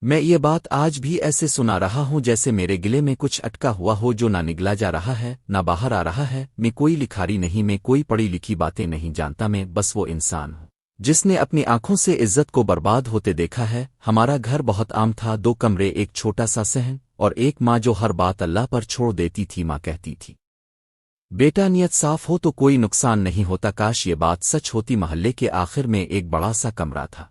میں یہ بات آج بھی ایسے سنا رہا ہوں جیسے میرے گلے میں کچھ اٹکا ہوا ہو جو نہ نگلا جا رہا ہے نہ باہر آ رہا ہے۔ میں کوئی لکھاری نہیں، میں کوئی پڑھی لکھی باتیں نہیں جانتا، میں بس وہ انسان ہوں جس نے اپنی آنکھوں سے عزت کو برباد ہوتے دیکھا ہے۔ ہمارا گھر بہت عام تھا، 2 کمرے، ایک چھوٹا سا صحن اور ایک ماں جو ہر بات اللہ پر چھوڑ دیتی تھی۔ ماں کہتی تھی، بیٹا نیت صاف ہو تو کوئی نقصان نہیں ہوتا۔ کاش یہ بات سچ ہوتی۔ محلے کے آخر میں ایک بڑا سا کمرہ تھا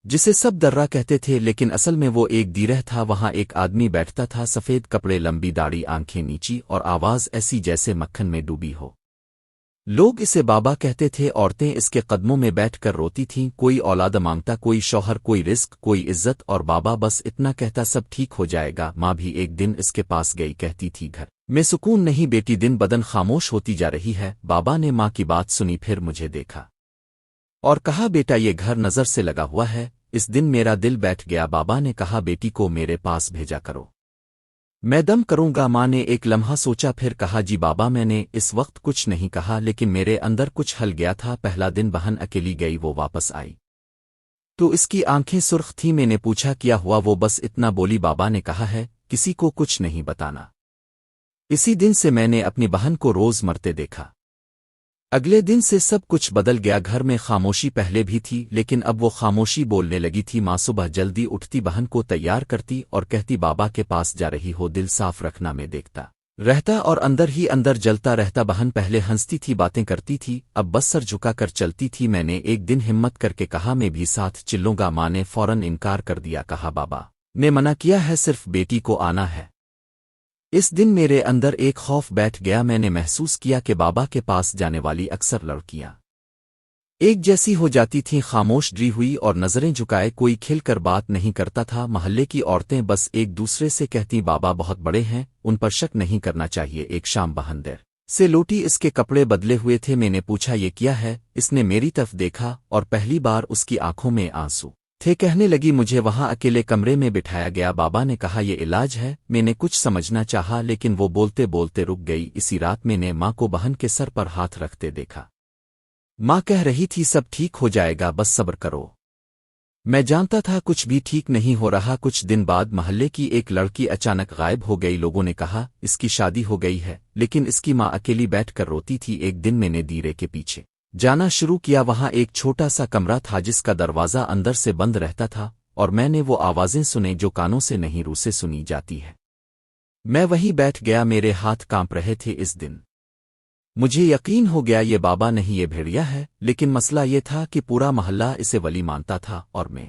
جسے سب درہ کہتے تھے، لیکن اصل میں وہ ایک دیرہ تھا۔ وہاں ایک آدمی بیٹھتا تھا، سفید کپڑے، لمبی داڑھی، آنکھیں نیچی اور آواز ایسی جیسے مکھن میں ڈوبی ہو۔ لوگ اسے بابا کہتے تھے۔ عورتیں اس کے قدموں میں بیٹھ کر روتی تھیں، کوئی اولاد مانگتا، کوئی شوہر، کوئی رزق، کوئی عزت، اور بابا بس اتنا کہتا، سب ٹھیک ہو جائے گا۔ ماں بھی ایک دن اس کے پاس گئی، کہتی تھی، گھر میں سکون نہیں بیٹی، دن بدن خاموش ہوتی جا رہی ہے۔ بابا نے ماں کی بات سنی، پھر مجھے دیکھا اور کہا، بیٹا یہ گھر نظر سے لگا ہوا ہے۔ اس دن میرا دل بیٹھ گیا۔ بابا نے کہا، بیٹی کو میرے پاس بھیجا کرو، میں دم کروں گا۔ ماں نے ایک لمحہ سوچا، پھر کہا، جی بابا۔ میں نے اس وقت کچھ نہیں کہا، لیکن میرے اندر کچھ ہل گیا تھا۔ پہلا دن بہن اکیلی گئی، وہ واپس آئی تو اس کی آنکھیں سرخ تھیں۔ میں نے پوچھا، کیا ہوا؟ وہ بس اتنا بولی، بابا نے کہا ہے کسی کو کچھ نہیں بتانا۔ اسی دن سے میں نے اپنی بہن کو روز مرتے دیکھا۔ اگلے دن سے سب کچھ بدل گیا۔ گھر میں خاموشی پہلے بھی تھی، لیکن اب وہ خاموشی بولنے لگی تھی۔ ماں صبح جلدی اٹھتی، بہن کو تیار کرتی اور کہتی، بابا کے پاس جا رہی ہو، دل صاف رکھنا۔ میں دیکھتا رہتا اور اندر ہی اندر جلتا رہتا۔ بہن پہلے ہنستی تھی، باتیں کرتی تھی، اب بس سر جھکا کر چلتی تھی۔ میں نے ایک دن ہمت کر کے کہا، میں بھی ساتھ چلوں گا۔ ماں نے فوراً انکار کر دیا، کہا، بابا نے منع کیا ہے، صرف بیٹی کو آنا ہے۔ اس دن میرے اندر ایک خوف بیٹھ گیا۔ میں نے محسوس کیا کہ بابا کے پاس جانے والی اکثر لڑکیاں ایک جیسی ہو جاتی تھیں، خاموش ڈری ہوئی اور نظریں جھکائے، کوئی کھل کر بات نہیں کرتا تھا۔ محلے کی عورتیں بس ایک دوسرے سے کہتی، بابا بہت بڑے ہیں، ان پر شک نہیں کرنا چاہیے۔ ایک شام بہن دیر سے لوٹی، اس کے کپڑے بدلے ہوئے تھے۔ میں نے پوچھا، یہ کیا ہے؟ اس نے میری طرف دیکھا اور پہلی بار اس کی آنکھوں میں آنسو تھے۔ کہنے لگی، مجھے وہاں اکیلے کمرے میں بٹھایا گیا، بابا نے کہا یہ علاج ہے۔ میں نے کچھ سمجھنا چاہا، لیکن وہ بولتے بولتے رک گئی۔ اسی رات میں نے ماں کو بہن کے سر پر ہاتھ رکھتے دیکھا۔ ماں کہہ رہی تھی، سب ٹھیک ہو جائے گا، بس صبر کرو۔ میں جانتا تھا کچھ بھی ٹھیک نہیں ہو رہا۔ کچھ دن بعد محلے کی ایک لڑکی اچانک غائب ہو گئی۔ لوگوں نے کہا اس کی شادی ہو گئی ہے، لیکن اس کی ماں اکیلی بیٹھ کر روتی تھی۔ ایک دن میں نے دیرے کے پیچھے جانا شروع کیا۔ وہاں ایک چھوٹا سا کمرہ تھا جس کا دروازہ اندر سے بند رہتا تھا، اور میں نے وہ آوازیں سنیں جو کانوں سے نہیں، روح سے سنی جاتی ہے۔ میں وہیں بیٹھ گیا، میرے ہاتھ کانپ رہے تھے۔ اس دن مجھے یقین ہو گیا یہ بابا نہیں، یہ بھیڑیا ہے۔ لیکن مسئلہ یہ تھا کہ پورا محلہ اسے ولی مانتا تھا اور میں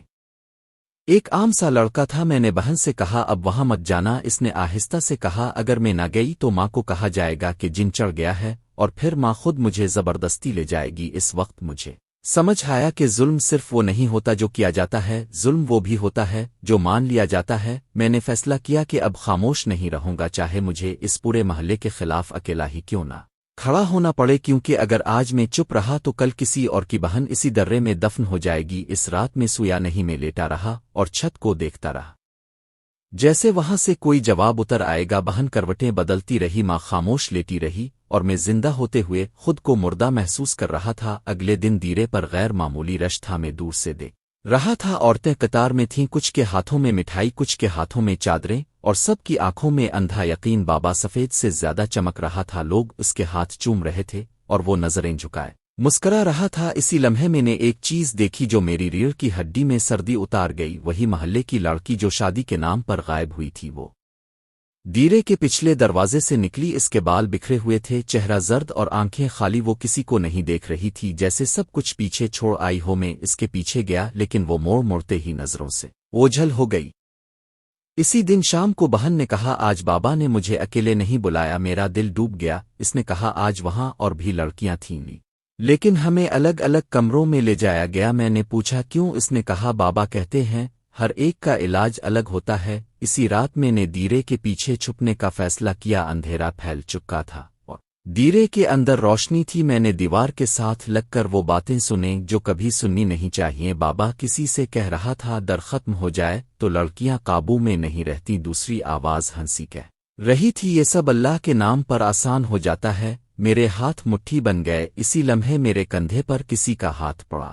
ایک عام سا لڑکا تھا۔ میں نے بہن سے کہا، اب وہاں مت جانا۔ اس نے آہستہ سے کہا، اگر میں نہ گئی تو ماں کو کہا جائے گا کہ جن چڑھ گیا ہے، اور پھر ماں خود مجھے زبردستی لے جائے گی۔ اس وقت مجھے سمجھ آیا کہ ظلم صرف وہ نہیں ہوتا جو کیا جاتا ہے، ظلم وہ بھی ہوتا ہے جو مان لیا جاتا ہے۔ میں نے فیصلہ کیا کہ اب خاموش نہیں رہوں گا، چاہے مجھے اس پورے محلے کے خلاف اکیلا ہی کیوں نہ کھڑا ہونا پڑے، کیونکہ اگر آج میں چپ رہا تو کل کسی اور کی بہن اسی درے میں دفن ہو جائے گی۔ اس رات میں سویا نہیں، میں لیٹا رہا اور چھت کو دیکھتا رہا جیسے وہاں سے کوئی جواب اتر آئے گا۔ بہن کروٹیں بدلتی رہی، ماں خاموش لیٹی رہی، اور میں زندہ ہوتے ہوئے خود کو مردہ محسوس کر رہا تھا۔ اگلے دن دیرے پر غیر معمولی رش تھا، میں دور سے دیکھ رہا تھا۔ عورتیں قطار میں تھیں، کچھ کے ہاتھوں میں مٹھائی، کچھ کے ہاتھوں میں چادریں، اور سب کی آنکھوں میں اندھا یقین۔ بابا سفید سے زیادہ چمک رہا تھا، لوگ اس کے ہاتھ چوم رہے تھے اور وہ نظریں جھکائے مسکرا رہا تھا۔ اسی لمحے میں نے ایک چیز دیکھی جو میری ریڑھ کی ہڈی میں سردی اتار گئی۔ وہی محلے کی لڑکی جو شادی کے نام پر غائب ہوئی تھی، وہ دیرے کے پچھلے دروازے سے نکلی۔ اس کے بال بکھرے ہوئے تھے، چہرہ زرد اور آنکھیں خالی۔ وہ کسی کو نہیں دیکھ رہی تھی، جیسے سب کچھ پیچھے چھوڑ آئی ہو۔ میں اس کے پیچھے گیا، لیکن وہ موڑتے ہی نظروں سے اوجھل ہو گئی۔ اسی دن شام کو بہن نے کہا، آج بابا نے مجھے اکیلے نہیں بلایا۔ میرا دل ڈوب گیا۔ اس نے کہا، آج وہاں اور بھی لڑکیاں تھیں، لیکن ہمیں الگ الگ کمروں میں لے جایا گیا۔ میں نے پوچھا، کیوں؟ اس نے کہا، بابا کہتے ہیں ہر ایک کا علاج الگ ہوتا ہے۔ اسی رات میں نے دیرے کے پیچھے چھپنے کا فیصلہ کیا۔ اندھیرا پھیل چکا تھا اور دیرے کے اندر روشنی تھی۔ میں نے دیوار کے ساتھ لگ کر وہ باتیں سنیں جو کبھی سننی نہیں چاہیے۔ بابا کسی سے کہہ رہا تھا، در ختم ہو جائے تو لڑکیاں قابو میں نہیں رہتی۔ دوسری آواز ہنسی کہہ رہی تھی، یہ سب اللہ کے نام پر آسان ہو جاتا ہے۔ میرے ہاتھ مٹھی بن گئے۔ اسی لمحے میرے کندھے پر کسی کا ہاتھ پڑا۔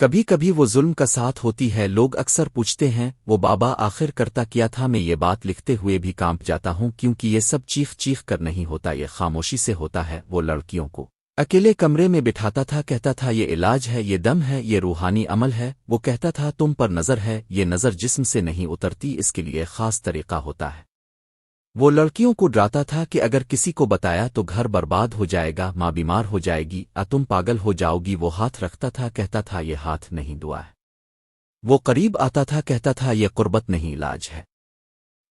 کبھی کبھی وہ ظلم کا ساتھ ہوتی ہے، لوگ اکثر پوچھتے ہیں وہ بابا آخر کرتا کیا تھا؟ میں یہ بات لکھتے ہوئے بھی کانپ جاتا ہوں، کیونکہ یہ سب چیخ چیخ کر نہیں ہوتا، یہ خاموشی سے ہوتا ہے۔ وہ لڑکیوں کو اکیلے کمرے میں بٹھاتا تھا، کہتا تھا یہ علاج ہے، یہ دم ہے، یہ روحانی عمل ہے۔ وہ کہتا تھا تم پر نظر ہے، یہ نظر جسم سے نہیں اترتی، اس کے لیے خاص طریقہ ہوتا ہے۔ وہ لڑکیوں کو ڈراتا تھا کہ اگر کسی کو بتایا تو گھر برباد ہو جائے گا، ماں بیمار ہو جائے گی، تم پاگل ہو جاؤ گی۔ وہ ہاتھ رکھتا تھا، کہتا تھا یہ ہاتھ نہیں دعا ہے۔ وہ قریب آتا تھا، کہتا تھا یہ قربت نہیں علاج ہے۔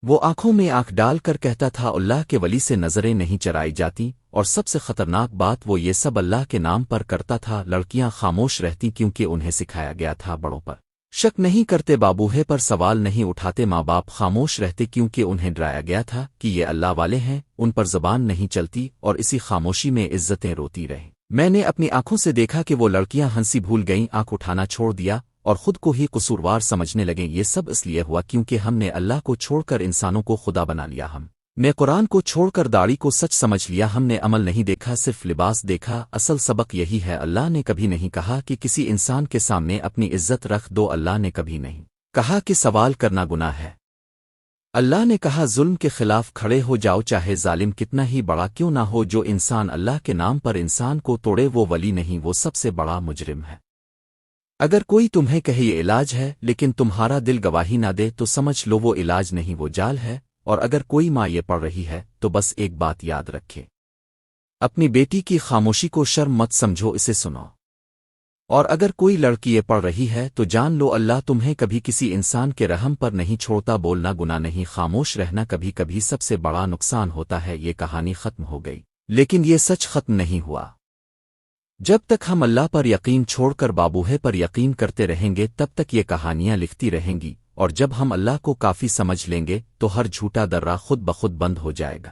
وہ آنکھوں میں آنکھ ڈال کر کہتا تھا اللہ کے ولی سے نظریں نہیں چرائی جاتی، اور سب سے خطرناک بات وہ یہ سب اللہ کے نام پر کرتا تھا۔ لڑکیاں خاموش رہتی کیونکہ انہیں سکھایا گیا تھا، بڑوں پر شک نہیں کرتے، بابوہے پر سوال نہیں اٹھاتے، ماں باپ خاموش رہتے کیونکہ انہیں ڈرایا گیا تھا کہ یہ اللہ والے ہیں، ان پر زبان نہیں چلتی، اور اسی خاموشی میں عزتیں روتی رہیں۔ میں نے اپنی آنکھوں سے دیکھا کہ وہ لڑکیاں ہنسی بھول گئیں، آنکھ اٹھانا چھوڑ دیا اور خود کو ہی قصوروار سمجھنے لگیں۔ یہ سب اس لیے ہوا کیونکہ ہم نے اللہ کو چھوڑ کر انسانوں کو خدا بنا لیا، ہم نے قرآن کو چھوڑ کر داڑھی کو سچ سمجھ لیا، ہم نے عمل نہیں دیکھا، صرف لباس دیکھا۔ اصل سبق یہی ہے، اللہ نے کبھی نہیں کہا کہ کسی انسان کے سامنے اپنی عزت رکھ دو، اللہ نے کبھی نہیں کہا کہ سوال کرنا گناہ ہے، اللہ نے کہا ظلم کے خلاف کھڑے ہو جاؤ، چاہے ظالم کتنا ہی بڑا کیوں نہ ہو۔ جو انسان اللہ کے نام پر انسان کو توڑے وہ ولی نہیں، وہ سب سے بڑا مجرم ہے۔ اگر کوئی تمہیں کہے یہ علاج ہے لیکن تمہارا دل گواہی نہ دے تو سمجھ لو وہ علاج نہیں، وہ جال ہے۔ اور اگر کوئی ماں یہ پڑھ رہی ہے تو بس ایک بات یاد رکھے، اپنی بیٹی کی خاموشی کو شرم مت سمجھو، اسے سنو۔ اور اگر کوئی لڑکی یہ پڑھ رہی ہے تو جان لو اللہ تمہیں کبھی کسی انسان کے رحم پر نہیں چھوڑتا۔ بولنا گناہ نہیں، خاموش رہنا کبھی کبھی سب سے بڑا نقصان ہوتا ہے۔ یہ کہانی ختم ہو گئی لیکن یہ سچ ختم نہیں ہوا۔ جب تک ہم اللہ پر یقین چھوڑ کر بابوہے پر یقین کرتے رہیں گے تب تک یہ کہانیاں لکھتی رہیں گی، اور جب ہم اللہ کو کافی سمجھ لیں گے تو ہر جھوٹا درہ خود بخود بند ہو جائے گا۔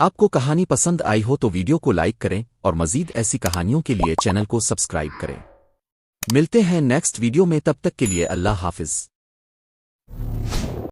آپ کو کہانی پسند آئی ہو تو ویڈیو کو لائک کریں اور مزید ایسی کہانیوں کے لیے چینل کو سبسکرائب کریں۔ ملتے ہیں نیکسٹ ویڈیو میں، تب تک کے لیے اللہ حافظ۔